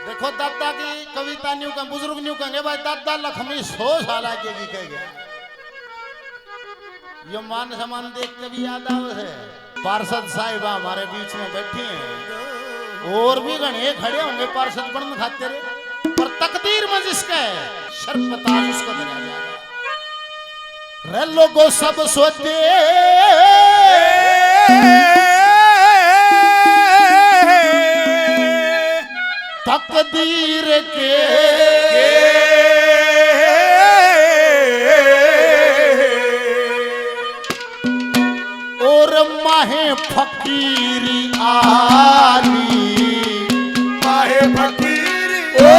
देखो दादा की कविता न्यू का बुजुर्ग न्यू कहेंगे भाई दादा लक्ष्मी 100 साल आगे की कह गया। ये मान सम्मान देख के भी याद आवे है। पार्षद साहिबा हमारे बीच में बैठी हैं और भी घने खड़े होंगे पार्षद बनने खातिर, पर तकदीर में जिसका है शर्त बता उसको धरा जाएगा। रे लोगों सब सोते तकदीर के और माहे फकीरी आली, माहे फकीरी ओ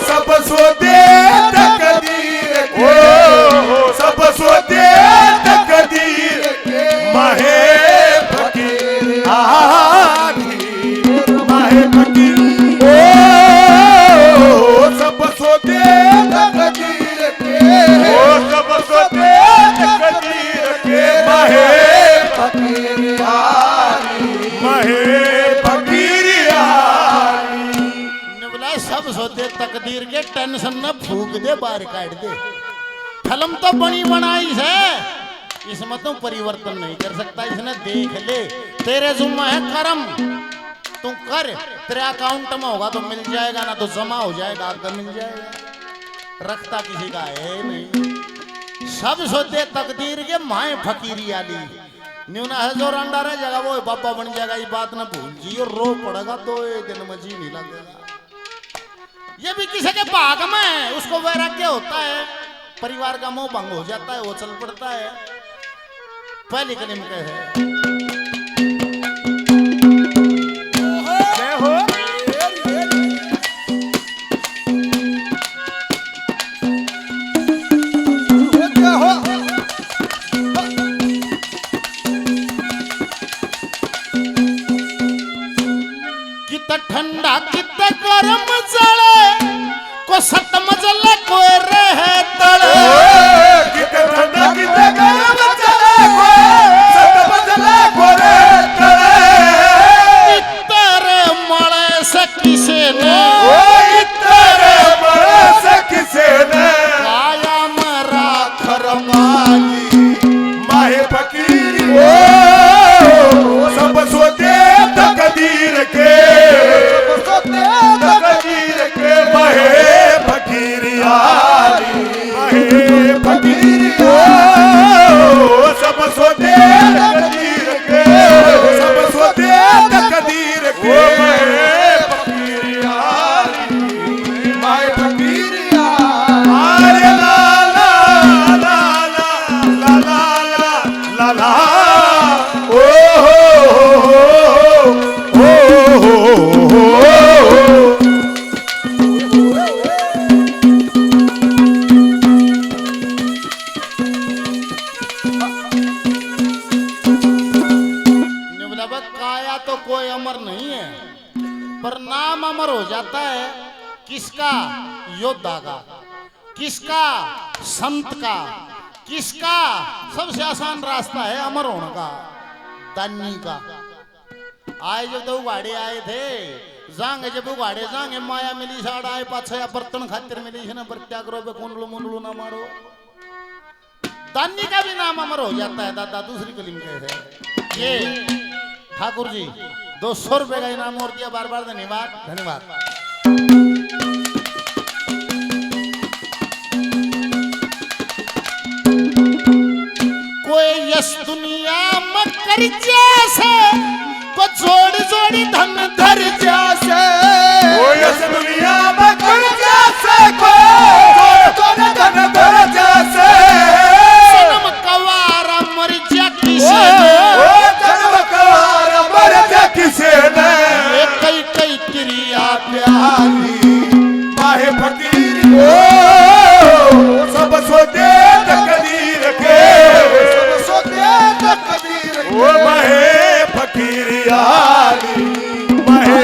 सब सोते तकदीर के, सब सोते तकदीर के, माहे फकीरी आली, माहे फकीरी ओ सब सोते तकदीर के, ओ सब सोते तकदीर के, माहे फकीरी आली, माहे फकीरी आली। निबला सब सोते तकदीर के टेंशन न फूक दे बाहर काट दे। फिल्म तो बनी बनाई है, इसमें तो परिवर्तन नहीं कर सकता। इसने देख ले तेरे जुम्मा है कर्म, तू कर, तेरे अकाउंट में होगा तो मिल जाएगा, ना तो जमा हो जाएगा तो मिल जाएगा। रखता किसी का है नहीं। सब सोते तकदीर के माए फकीरी आली, न्यूना है जो अंडा रह जाएगा वो बाबा बन जाएगा। ये बात ना भूल जी, और रो पड़ेगा तो दिन में जी नहीं लगेगा। ये भी किसी के भाग में है, उसको वैराग्य होता है, परिवार का मोह भंग हो जाता है, वो चल पड़ता है। पहली कलिम के है ठंडा कितना गरम जले को सतम जले कोई रहे तले, कितना ठंडा कितना गरम जले को सतम जले कोई रहे तले। इतरे मळे से किसे ने, इतरे मळे से किसे ने, काया मरा खरमाली, माहे फकीरी सब सोते तकदीर के, तकदीर के, माहे फकीरी आली, माहे फकीरी सब सोते तकदीर के, सब सोते तकदीर के, माहे फकीरी आली, माहे फकीरी आली। ला ला ला ला ला ला ला ओ काया तो कोई अमर नहीं है, पर नाम अमर हो जाता है किसका? योद्धा का, किसका? संत का, किसका? सबसे आसान रास्ता है अमर होने का, दानी का। आए जब तो उगाड़े आए थे जांगे, जब उगाड़े जांगे माया मिली साड़ आए पाछे या बर्तन खातिर मिली है ना, प्रत्याग्रह पे कुंडलू मुंडलू ना मारो। दानी का भी नाम अमर हो जाता है। दादा दूसरी कलिम के है ये ठाकुर जी 200 रुपए का इनाम और दिया, बार बार धन्यवाद धन्यवाद। कोई यस दुनिया में कर जैसे को जोड़ जोड़ी धन धर जैसे, कोई इस दुनिया में कर जैसे, को जोड़ जोड़ धन धर जैसे, जन्म कवारा मर जा किसे ने, जन्म कवारा मर जा किसे ने, कई कई क्रिया प्यारी, माहे फकीरी सब सोते तकदीर के, सब सोते तकदीर के, माहे फकीरी आली, माहे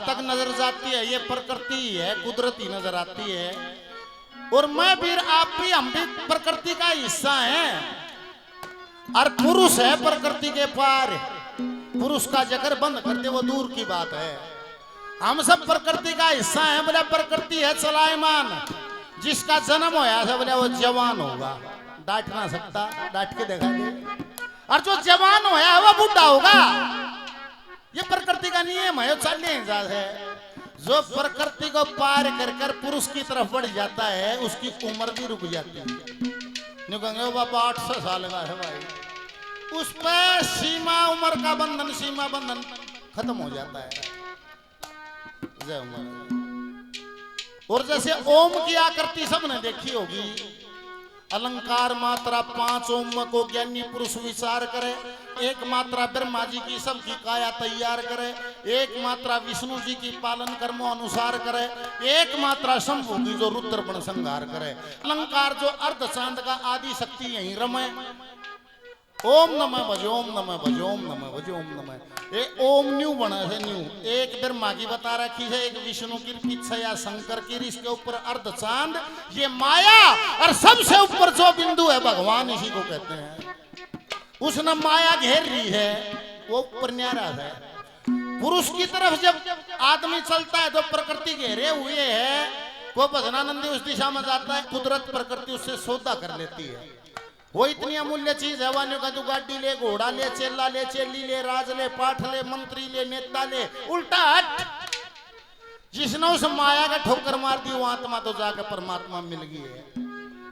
तक नजर जाती है ये प्रकृति ही है, कुदरती नजर आती है। और मैं भी, आप भी, हम भी प्रकृति का हिस्सा हैं। और पुरुष है प्रकृति के पार, पुरुष का जगर बंद करते वो दूर की बात है। हम सब प्रकृति का हिस्सा हैं। बोले प्रकृति है चलायमान, जिसका जन्म होया है बोले वो जवान होगा, डांट ना सकता, डांट के देखा दे। और जो जवान होया है वो बुढ़ा होगा। ये प्रकृति का नियम है, चलने हिसाब है। जो प्रकृति को पार कर कर पुरुष की तरफ बढ़ जाता है उसकी उम्र भी रुक जाती है। नहीं कहेंगे बाबा 800 साल का है भाई, उस पर सीमा उम्र का बंधन, सीमा बंधन खत्म हो जाता है। जय उम्र। और जैसे ओम की आकृति सबने देखी होगी, अलंकार मात्रा 5 ओम को ज्ञानी पुरुष विचार करे, एक मात्रा ब्रह्मा जी की सबकी काया तैयार करे, एक मात्रा विष्णु जी की पालन कर्मों अनुसार करे, एक मात्रा शंभु की जो रुद्रपण संहार करे। अलंकार जो अर्ध चांद का आदि शक्ति यहीं रमे। ओम नमः भज, ओम नमः भज, ओम नमः भज, ओम नमः। ये ओम न्यू बना है, न्यू। एक ब्रह्मा की बता रखी है, एक विष्णु की पीछे या शंकर की, इसके ऊपर अर्ध चांद, ये माया। और सबसे ऊपर जो बिंदु है भगवान, इसी को कहते हैं। उसने माया घेर रही है, वो ऊपर न्यारा है। पुरुष की तरफ जब आदमी चलता है तो प्रकृति घेरे हुए है, वो भजनानंदी उस दिशा में जाता है, कुदरत प्रकृति उससे सौदा कर लेती है। वो इतनी अमूल्य चीज है, वानियों का, तू गाड़ी ले, घोड़ा ले, चेला ले, चेली ले, राज ले, पाठ ले, मंत्री ले, नेता ले, उल्टा हट। जिसने उस माया का ठोकर मार दी वो आत्मा तो जाकर परमात्मा मिल गई है।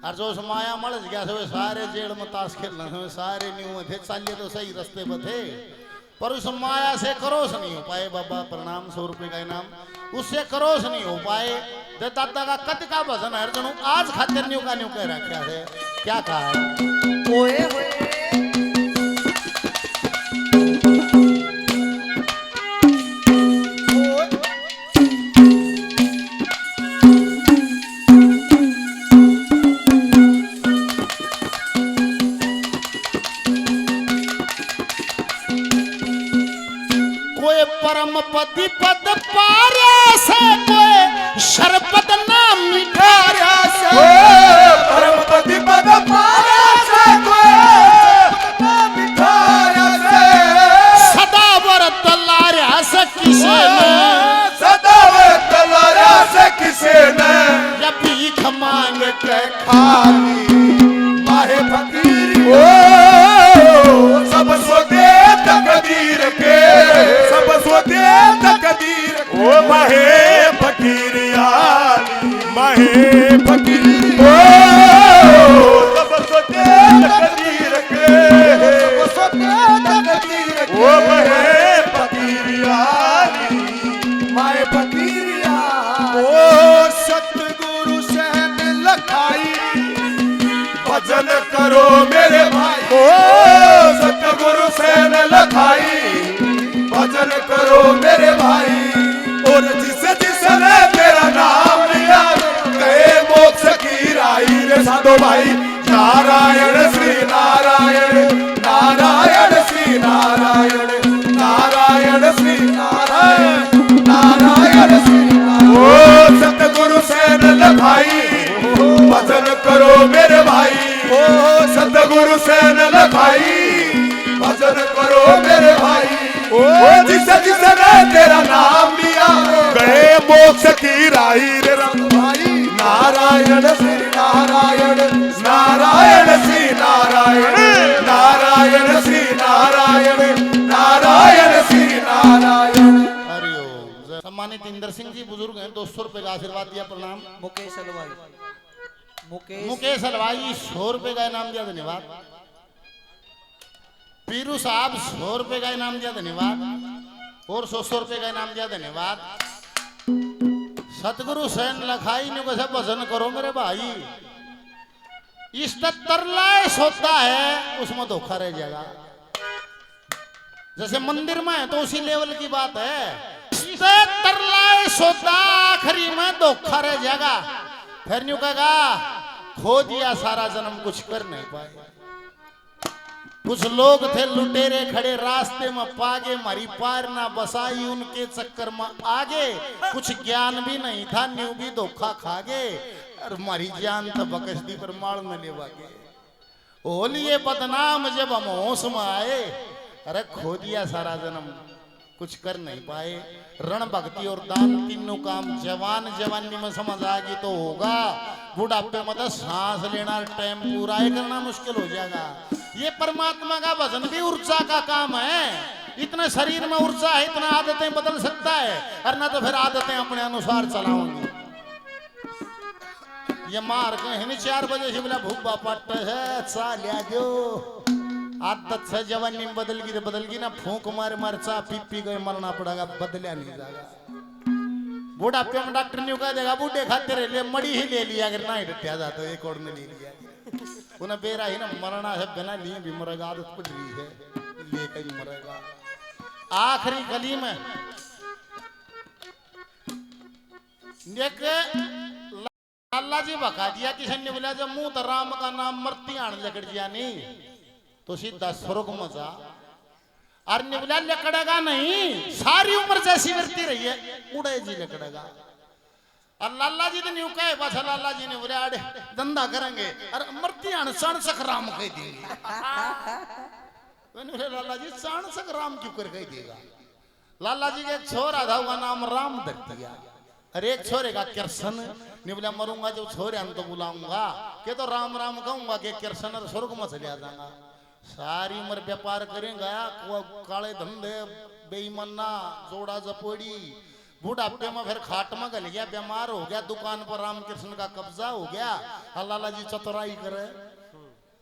और जो उस माया मर गया वे सारे जेल में ताश खेलना है, सारे न्यू थे, चालिए तो सही रास्ते पर थे, पर उस माया से करोस नहीं हो पाए। बाबा प्रणाम, 100 रुपये का इनाम। उससे करोस नहीं हो पाए। दे दादा का कद का भजन है, अर्जुन आज खातिर न्यू का न्यू कह रखा है। क्या कहा है? ओए होए कोई परम पति पद पारे से, कोई शरपत नाम मिठारा से, परम पति पद पारा से, कोई मिठारा से, सदा व्रत लारा से किसे ने, सदा व्रत लारा से किसे ने, या भीख मांग के खाली माहे फकीर। ओ सब सोते तकदीर के, सब सोते तकदीर। ओ माहे फकीर यार, माहे फकीर। ओ सब सोते तकदीर के, सब सोते तकदीर के। ओ माहे फकीर यार, माहे फकीर यार। ओ सतगुरु सहन लखाई, भजन करो मेरे भाई। ओ सतगुरु सेन लखाई, भजन करो मेरे भाई। और जिसे जिसने तेरा नाम लिया, गए मोक्ष की राही रे साधो भाई। नारायण श्री नारायण, नारायण श्री नारायण, नारायण श्री नारायण, नारायण श्री नारायण। ओ सतगुरु सेन लखाई, भजन करो मेरे भाई। ओ सतगुरु सेन लखाई, भजन करो मेरे भाई। ओ जिसे जिसने तेरा नाम लिया, गए मोक्ष की राही रे रंग भाई। नारायण श्री नारायण, नारायण श्री नारायण, नारायण श्री नारायण, नारायण श्री नारायण। हरिओम। सम्मानित इंदर सिंह जी बुजुर्ग हैं, 200 रुपए का आशीर्वाद दिया, प्रणाम। मुकेश हलवाई, मुकेश हलवाई 100 रुपए का इनाम दिया, धन्यवाद। पीरू साहब 100 रुपए का इनाम दिया, धन्यवाद। और 100 रुपए का इनाम दिया, धन्यवाद। सतगुरु सैन लखाई ने कैसे भजन करो मेरे भाई। इस तरलाए सोता है उसमें धोखा रह जाएगा। जैसे मंदिर में है तो उसी लेवल की बात है। इससे तरलाए सोता आखिरी में धोखा रह जाएगा। फिर न्यू कहेगा खो दिया सारा जन्म, कुछ कर नहीं पाए। कुछ लोग थे लुटेरे खड़े रास्ते में पागे, मारी पार ना बसाई उनके चक्कर में आगे। कुछ ज्ञान भी नहीं था, न्यू भी धोखा खागे, और मारी जान तो बकस दी पर माल में लेवागे। होलिए बदनाम जब हम होश में आए, अरे खो दिया सारा जन्म, कुछ कर नहीं पाए। रण भक्ति और दान तीनों काम जवान जवानी में समझ आ गई तो होगा, बुढ़ापे में तो सांस लेना टाइम पूरा करना मुश्किल हो जाएगा। ये परमात्मा का भजन भी ऊर्जा का काम है। इतने शरीर में ऊर्जा है, इतना आदतें बदल सकता है, और ना तो फिर आदतें अपने अनुसार चलाऊंगी। ये मार के 4 बजे से बोला भूखा पट्ट है चा लिया दो, आदत से जवानी में बदल गई ना, फूंक मार मार चा पी पी गए मरना पड़ेगा, बदलिया नहीं जाएगा। बुढ़ापे में डॉक्टर ने कहा देगा बूढ़े खाते रहे, मड़ी ही ले लिया, अगर ना ही डटिया जाता एक और में ले लिया, उन्हें बेरा ही ना मरना है, बिना लिए भी मरेगा, आदत पड़ रही है, लेकर भी मरेगा। आखिरी गली में एक लाला जी बका दिया, किसी ने बोला जब मुंह तो राम का नाम मरती आने लगड़ दिया नहीं तो सीधा स्वर्ग में जा, और निबला लकड़ेगा नहीं, सारी उम्र जैसी वर्ती रही है उड़े जी लकड़ेगा। और लाला जी ने न्यू कहे, बस लाला जी ने बोले अरे धंधा करेंगे, अरे मरती आने चाण सक राम कह देंगे। मैंने बोले लाला जी चाण सक राम क्यों कर कह देगा? लाला जी का एक छोरा था, उसका नाम राम धर दिया। अरे एक छोरे का कृष्ण ने बोला मरूंगा जब छोरे हम तो बुलाऊंगा, के तो राम राम कहूंगा के कृष्ण और स्वर्ग में चले जाऊंगा। सारी उम्र व्यापार करेंगे, काले धंधे बेईमाना जोड़ा जपोड़ी, बुढ़ापे में फिर खाट में गल गया, बीमार हो गया, दुकान पर राम कृष्ण का कब्जा हो गया। लाला जी चतुराई करे,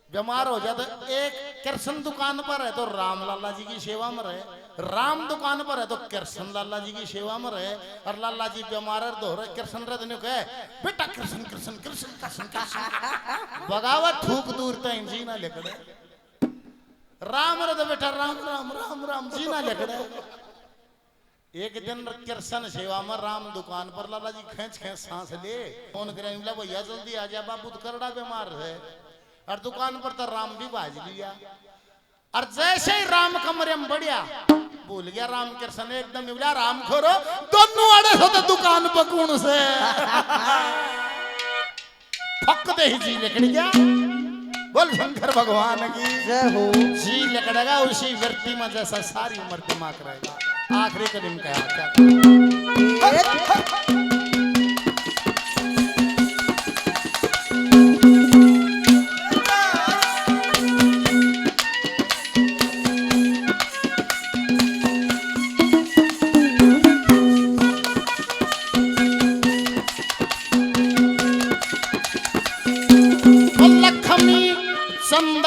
बीमार हो जाए तो एक कृष्ण दुकान पर है तो राम लाला जी की सेवा में रहे, राम दुकान पर है तो कृष्ण लाला जी की सेवा में रहे, और लाला जी बीमार है तो कृष्ण रहे कहे बेटा कृष्ण कृष्ण कृष्ण कृष्ण कृष्ण बगावत थूक दूर तो जी ना लेकर राम रे तो बेटा राम राम राम राम जी ना लेकर। एक दिन कृष्ण सेवा में राम दुकान पर, लाला जी खेच खेच सांस ले, फोन करे भैया जल्दी आ जा बाबू तो करड़ा बीमार है, और दुकान पर तो राम भी बाज लिया। और जैसे ही राम कमरे में बढ़िया भूल गया राम कृष्ण एकदम बोला राम खोरो दोनों अड़े होते दुकान पर कौन से फक दे ही जी लकड़ गया। बोल शंकर भगवान की जय हो। जी लकड़ेगा उसी व्यक्ति में जैसा सारी उम्र दिमाग रहेगा। आखिरी कदम कहा क्या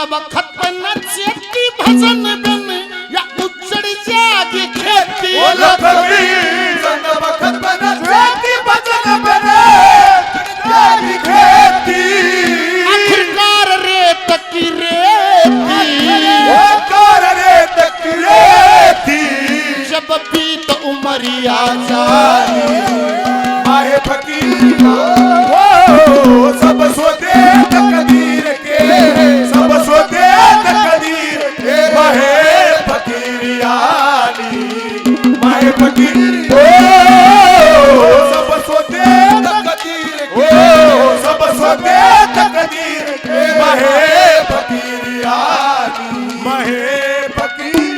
बखत नचती भजन बन या उजड़ जागी खेती। चंद बखत नचती भजन बन जागी खेती। आखिरकार रेत की रेती, आखिरकार रेत की रेती। जब बीत उमरिया जानी माहे फकीरा सब सोते तकदीर के, सब सोते तकदीर के। माहे फकीरियानी माहे फकीर सब सोते तकदीर के, सब सोते तकदीर के। माहे फकीरियानी माहे फकीर